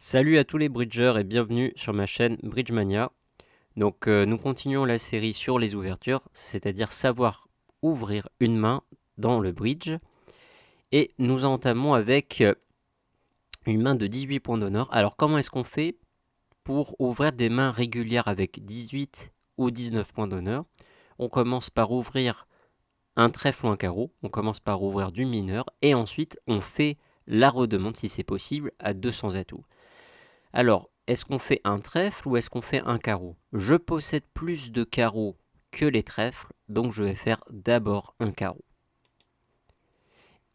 Salut à tous les bridgers et bienvenue sur ma chaîne Bridgemania. Nous continuons la série sur les ouvertures, c'est-à-dire savoir ouvrir une main dans le bridge. Et nous entamons avec une main de 18 points d'honneur. Alors comment est-ce qu'on fait pour ouvrir des mains régulières avec 18 ou 19 points d'honneur? On commence par ouvrir un trèfle ou un carreau, on commence par ouvrir du mineur et ensuite on fait la redemande si c'est possible à 200 atouts. Alors, est-ce qu'on fait un trèfle ou est-ce qu'on fait un carreau? Je possède plus de carreaux que les trèfles, donc je vais faire d'abord un carreau.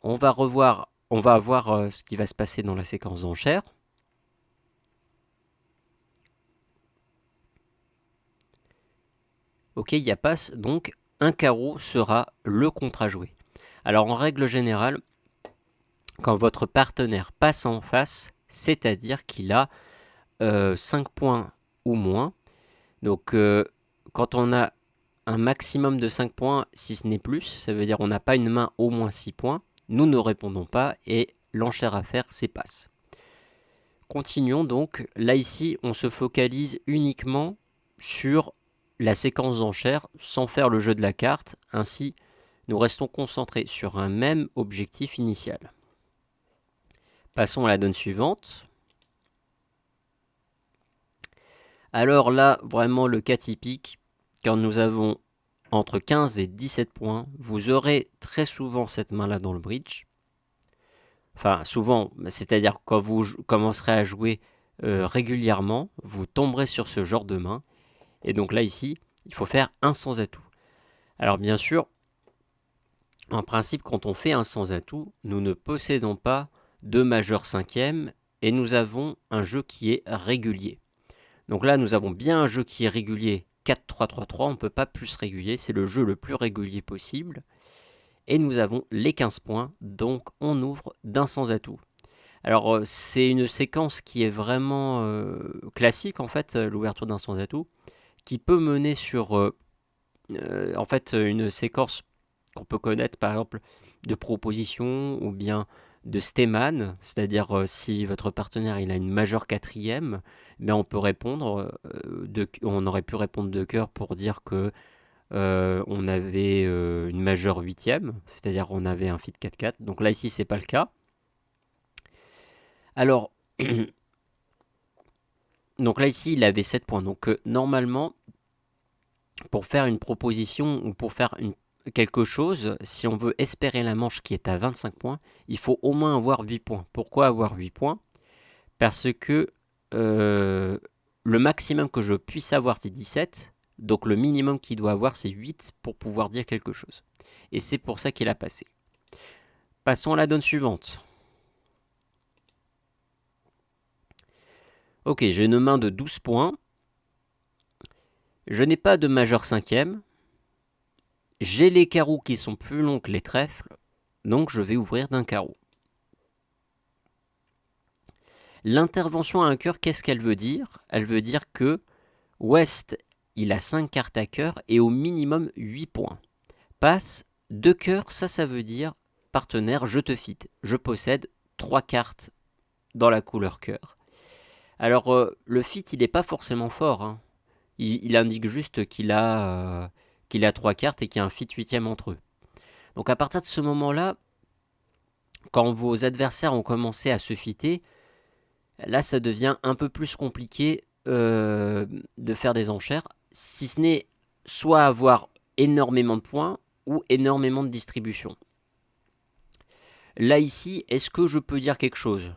On va voir ce qui va se passer dans la séquence d'enchères. Ok, il y a passe, donc un carreau sera le contrat joué. Alors en règle générale, quand votre partenaire passe en face, c'est-à-dire qu'il a 5 points ou moins, donc quand on a un maximum de 5 points, si ce n'est plus, ça veut dire on n'a pas une main au moins 6 points, nous ne répondons pas et l'enchère à faire, c'est passe. Continuons donc, là ici on se focalise uniquement sur la séquence d'enchères sans faire le jeu de la carte, ainsi nous restons concentrés sur un même objectif initial. Passons à la donne suivante. Alors là, vraiment le cas typique, quand nous avons entre 15 et 17 points, vous aurez très souvent cette main-là dans le bridge. Enfin, souvent, c'est-à-dire quand vous commencerez à jouer régulièrement, vous tomberez sur ce genre de main. Et donc là, ici, il faut faire un sans atout. Alors bien sûr, en principe, quand on fait un sans atout, nous ne possédons pas de majeur cinquième et nous avons un jeu qui est régulier. Donc là, nous avons bien un jeu qui est régulier 4-3-3-3, on ne peut pas plus régulier, c'est le jeu le plus régulier possible. Et nous avons les 15 points, donc on ouvre d'un sans atout. Alors c'est une séquence qui est vraiment classique en fait, l'ouverture d'un sans atout, qui peut mener sur en fait une séquence qu'on peut connaître par exemple de proposition ou bien de Steman, c'est-à-dire si votre partenaire il a une majeure quatrième, ben on peut répondre, on aurait pu répondre de cœur pour dire que on avait une majeure huitième, c'est-à-dire on avait un fit 4-4. Donc là ici c'est pas le cas. Alors donc là ici il avait 7 points. Donc normalement pour faire une proposition ou pour faire quelque chose, si on veut espérer la manche qui est à 25 points, il faut au moins avoir 8 points. Pourquoi avoir 8 points? Parce que le maximum que je puisse avoir c'est 17, donc le minimum qu'il doit avoir c'est 8 pour pouvoir dire quelque chose. Et c'est pour ça qu'il a passé. Passons à la donne suivante. Ok, j'ai une main de 12 points. Je n'ai pas de majeur cinquième. J'ai les carreaux qui sont plus longs que les trèfles, donc je vais ouvrir d'un carreau. L'intervention à un cœur, qu'est-ce qu'elle veut dire? Elle veut dire que West, il a 5 cartes à cœur et au minimum 8 points. Passe, 2 cœurs, ça veut dire partenaire, je te fit. Je possède 3 cartes dans la couleur cœur. Alors, le fit, il n'est pas forcément fort. Hein. Il indique juste qu'il a 3 cartes et qu'il y a un fit huitième entre eux. Donc à partir de ce moment-là, quand vos adversaires ont commencé à se fitter, là ça devient un peu plus compliqué de faire des enchères, si ce n'est soit avoir énormément de points ou énormément de distribution. Là ici, est-ce que je peux dire quelque chose?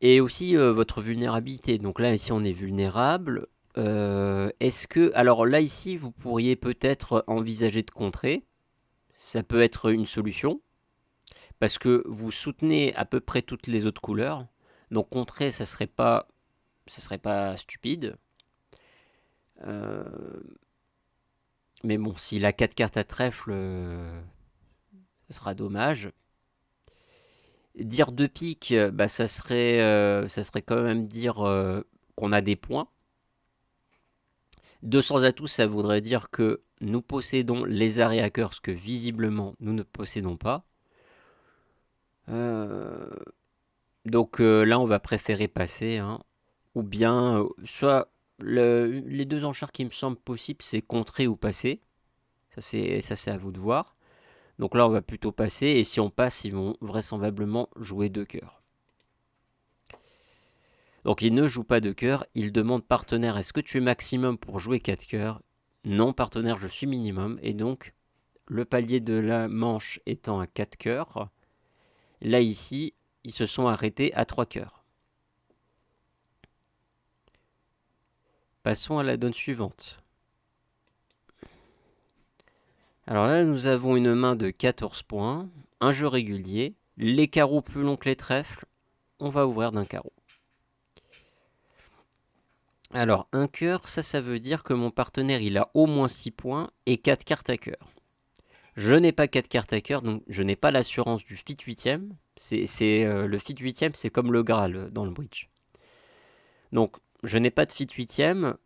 Et aussi votre vulnérabilité. Donc là ici on est vulnérable. Est-ce que... Alors là ici vous pourriez peut-être envisager de contrer. Ça peut être une solution. Parce que vous soutenez à peu près toutes les autres couleurs. Donc contrer ça serait pas stupide. Mais bon, s'il a 4 cartes à trèfle, ça sera dommage. Dire 2 piques, bah, ça serait quand même dire qu'on a des points. 200 atouts, ça voudrait dire que nous possédons les arrêts à cœur, ce que visiblement nous ne possédons pas. Donc là, on va préférer passer, hein. Ou bien, soit les deux enchères qui me semblent possibles, c'est contrer ou passer. Ça c'est à vous de voir. Donc là, on va plutôt passer. Et si on passe, ils vont vraisemblablement jouer deux cœurs. Donc ils ne jouent pas de cœur. Ils demandent partenaire, est-ce que tu es maximum pour jouer 4 cœurs? Non, partenaire, je suis minimum. Et donc, le palier de la manche étant à 4 cœurs, là ici, ils se sont arrêtés à 3 cœurs. Passons à la donne suivante. Alors là, nous avons une main de 14 points, un jeu régulier, les carreaux plus longs que les trèfles, on va ouvrir d'un carreau. Alors, un cœur, ça veut dire que mon partenaire, il a au moins 6 points et 4 cartes à cœur. Je n'ai pas 4 cartes à cœur, donc je n'ai pas l'assurance du fit 8ème. Le fit 8ème, c'est comme le Graal dans le bridge. Donc, je n'ai pas de fit 8ème,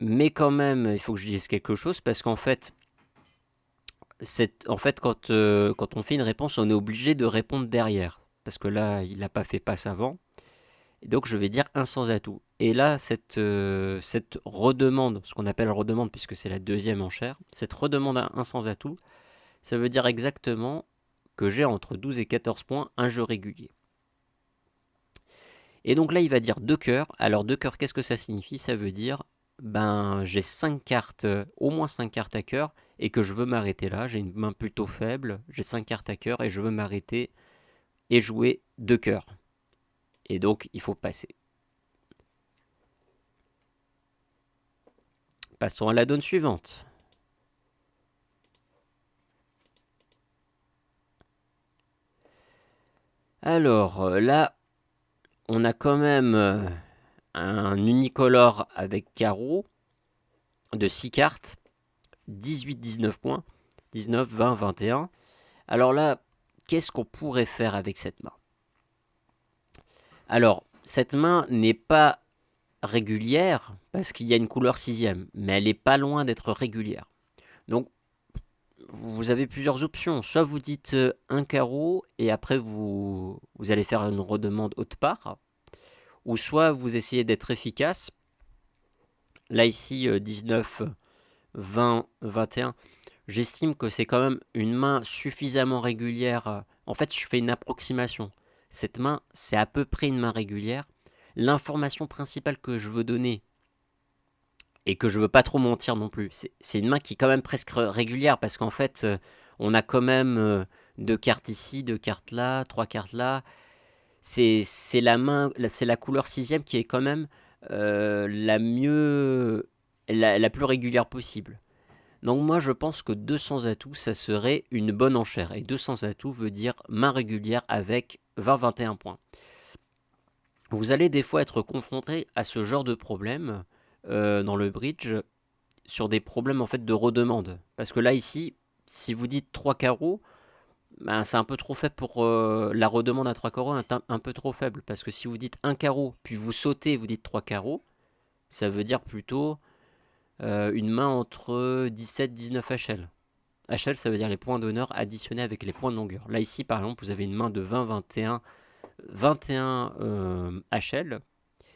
mais quand même, il faut que je dise quelque chose, parce qu'en fait, quand on fait une réponse, on est obligé de répondre derrière. Parce que là, il n'a pas fait passe avant. Et donc, je vais dire un sans atout. Et là, cette redemande, ce qu'on appelle redemande, puisque c'est la deuxième enchère, cette redemande à un sans atout, ça veut dire exactement que j'ai entre 12 et 14 points un jeu régulier. Et donc là, il va dire deux cœurs. Alors, deux cœurs, qu'est-ce que ça signifie? Ça veut dire, j'ai 5 cartes, au moins 5 cartes à cœur, et que je veux m'arrêter là. J'ai une main plutôt faible, j'ai 5 cartes à cœur, et je veux m'arrêter et jouer deux cœurs. Et donc, il faut passer. Passons à la donne suivante. Alors, là, on a quand même un unicolore avec carreau de 6 cartes, 18-19 points, 19, 20, 21. Alors là, qu'est-ce qu'on pourrait faire avec cette main? Alors, cette main n'est pas régulière parce qu'il y a une couleur sixième, mais elle n'est pas loin d'être régulière. Donc, vous avez plusieurs options. Soit vous dites un carreau et après vous allez faire une redemande haute part, ou soit vous essayez d'être efficace. Là ici, 19, 20, 21, j'estime que c'est quand même une main suffisamment régulière. En fait, je fais une approximation. Cette main, c'est à peu près une main régulière. L'information principale que je veux donner, et que je veux pas trop mentir non plus, c'est une main qui est quand même presque régulière, parce qu'en fait, on a quand même deux cartes ici, deux cartes là, trois cartes là. C'est la couleur sixième qui est quand même la plus régulière possible. Donc moi je pense que 200 atouts, ça serait une bonne enchère. Et 200 atouts veut dire main régulière avec 20-21 points. Vous allez des fois être confronté à ce genre de problème dans le bridge, sur des problèmes en fait de redemande. Parce que là ici, si vous dites 3 carreaux, c'est un peu trop faible pour la redemande à 3 carreaux, un peu trop faible. Parce que si vous dites un carreau, puis vous sautez, vous dites 3 carreaux, ça veut dire plutôt une main entre 17-19 HL. HL, ça veut dire les points d'honneur additionnés avec les points de longueur. Là, ici, par exemple, vous avez une main de 20-21 HL.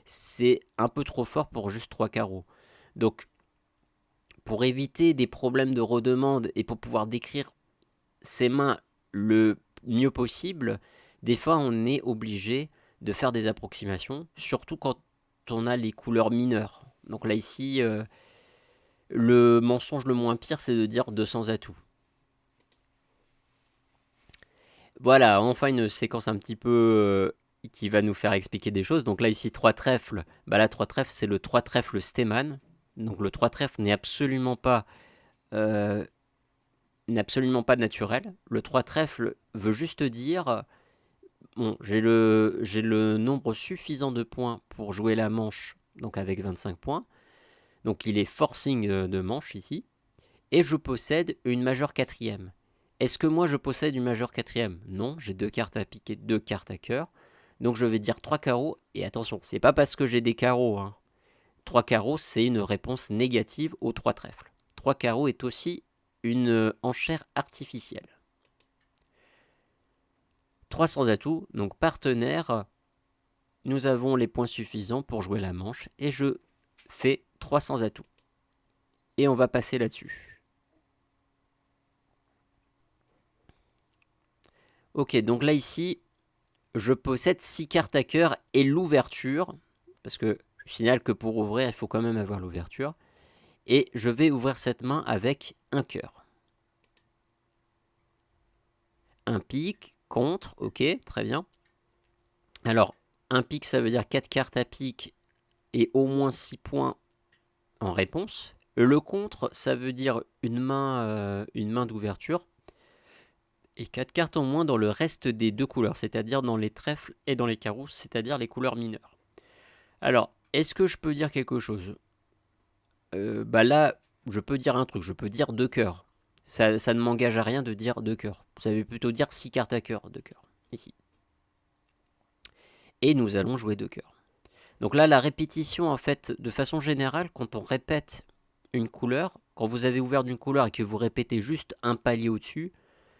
C'est un peu trop fort pour juste 3 carreaux. Donc, pour éviter des problèmes de redemande et pour pouvoir décrire ces mains le mieux possible, des fois, on est obligé de faire des approximations, surtout quand on a les couleurs mineures. Donc là, ici, le mensonge le moins pire, c'est de dire 200 atouts. Voilà, enfin une séquence un petit peu qui va nous faire expliquer des choses. Donc là, ici, 3 trèfles. Là, 3 trèfles, c'est le 3 trèfles Steman. Donc le 3 trèfles euh, n'est absolument pas naturel. Le 3 trèfles veut juste dire, bon, j'ai le nombre suffisant de points pour jouer la manche, donc avec 25 points. Donc il est forcing de manche ici. Et je possède une majeure quatrième. Est-ce que moi je possède une majeure quatrième? Non, j'ai deux cartes à piquer, deux cartes à cœur. Donc je vais dire 3 carreaux. Et attention, c'est pas parce que j'ai des carreaux. 3 carreaux, c'est une réponse négative aux 3 trèfles. 3 carreaux est aussi une enchère artificielle. 300 atouts, donc partenaire, nous avons les points suffisants pour jouer la manche et je fais 300 atouts. Et on va passer là-dessus. Ok, donc là ici, je possède 6 cartes à cœur et l'ouverture, parce que je signale que pour ouvrir, il faut quand même avoir l'ouverture. Et je vais ouvrir cette main avec un cœur. Un pique, contre, ok, très bien. Alors, un pique, ça veut dire 4 cartes à pique et au moins 6 points en réponse. Le contre, ça veut dire une main d'ouverture. Et 4 cartes en moins dans le reste des deux couleurs, c'est-à-dire dans les trèfles et dans les carousses, c'est-à-dire les couleurs mineures. Alors, est-ce que je peux dire quelque chose? Bah là, je peux dire un truc, je peux dire 2 cœurs. Ça ne m'engage à rien de dire 2 cœurs. Ça veut plutôt dire 6 cartes à cœur, 2 cœurs, ici. Et nous allons jouer 2 cœurs. Donc là, la répétition, en fait, de façon générale, quand on répète une couleur, quand vous avez ouvert d'une couleur et que vous répétez juste un palier au-dessus,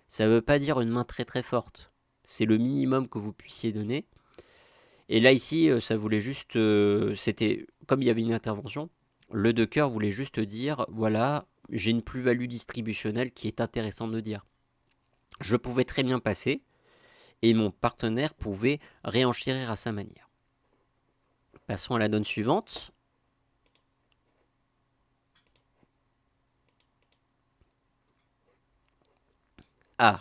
ça ne veut pas dire une main très très forte. C'est le minimum que vous puissiez donner. Et là, ici, ça voulait juste... c'était comme il y avait une intervention, le 2 cœurs voulait juste dire, voilà, j'ai une plus-value distributionnelle qui est intéressante de dire. Je pouvais très bien passer, et mon partenaire pouvait réenchérir à sa manière. Passons à la donne suivante. Ah.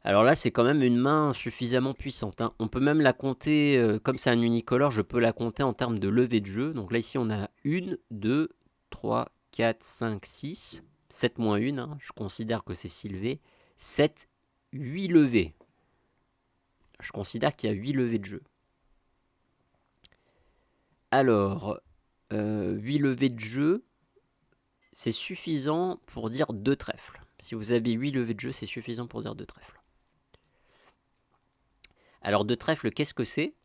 Alors là, c'est quand même une main suffisamment puissante, hein. On peut même la compter, comme c'est un unicolore, je peux la compter en termes de levée de jeu. Donc là, ici, on a 1, 2, 3, 4, 5, 6. 7 moins 1, hein, je considère que c'est 6 levées. 7, 8 levées. Je considère qu'il y a 8 levées de jeu. Alors, 8 levées de jeu, c'est suffisant pour dire 2 trèfles. Si vous avez 8 levées de jeu, c'est suffisant pour dire 2 trèfles. Alors, 2 trèfles, qu'est-ce que c'est?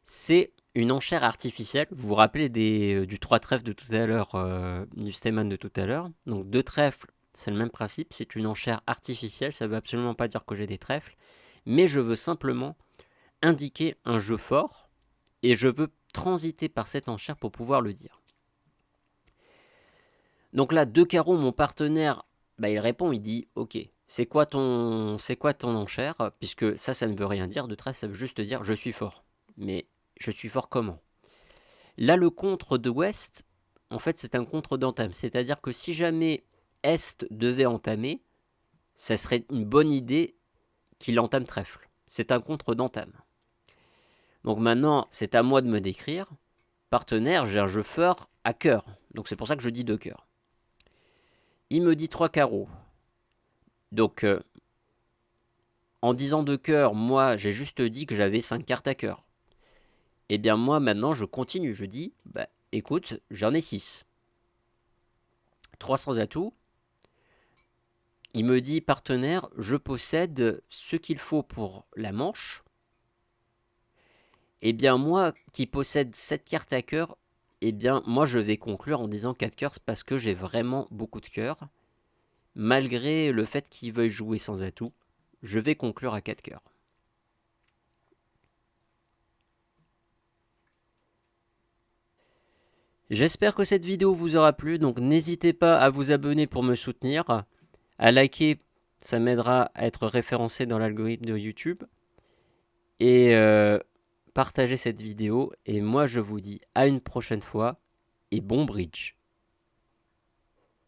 C'est une enchère artificielle. Vous vous rappelez du 3 trèfles de tout à l'heure, du Stayman de tout à l'heure. Donc 2 trèfles, c'est le même principe. C'est une enchère artificielle. Ça ne veut absolument pas dire que j'ai des trèfles. Mais je veux simplement indiquer un jeu fort. Et je veux transiter par cette enchère pour pouvoir le dire. Donc là, 2 carreaux, mon partenaire, bah, il répond, il dit, ok, c'est quoi ton enchère? Puisque ça ne veut rien dire. 2 trèfles, ça veut juste dire je suis fort. Mais je suis fort comment? Là, le contre de Ouest, en fait, c'est un contre d'entame. C'est-à-dire que si jamais Est devait entamer, ça serait une bonne idée qu'il entame trèfle. C'est un contre d'entame. Donc maintenant, c'est à moi de me décrire. Partenaire, j'ai un jeu fort à cœur. Donc c'est pour ça que je dis 2 cœurs. Il me dit 3 carreaux. Donc, en disant 2 cœurs, moi, j'ai juste dit que j'avais 5 cartes à cœur. Eh bien, moi, maintenant, je continue. Je dis, bah, écoute, j'en ai 6. 300 atouts. Il me dit, partenaire, je possède ce qu'il faut pour la manche. Eh bien, moi, qui possède 7 cartes à cœur, eh bien, moi, je vais conclure en disant 4 cœurs parce que j'ai vraiment beaucoup de cœurs. Malgré le fait qu'il veuille jouer sans atout, je vais conclure à 4 cœurs. J'espère que cette vidéo vous aura plu, donc n'hésitez pas à vous abonner pour me soutenir, à liker, ça m'aidera à être référencé dans l'algorithme de YouTube, et partagez cette vidéo, et moi je vous dis à une prochaine fois, et bon bridge.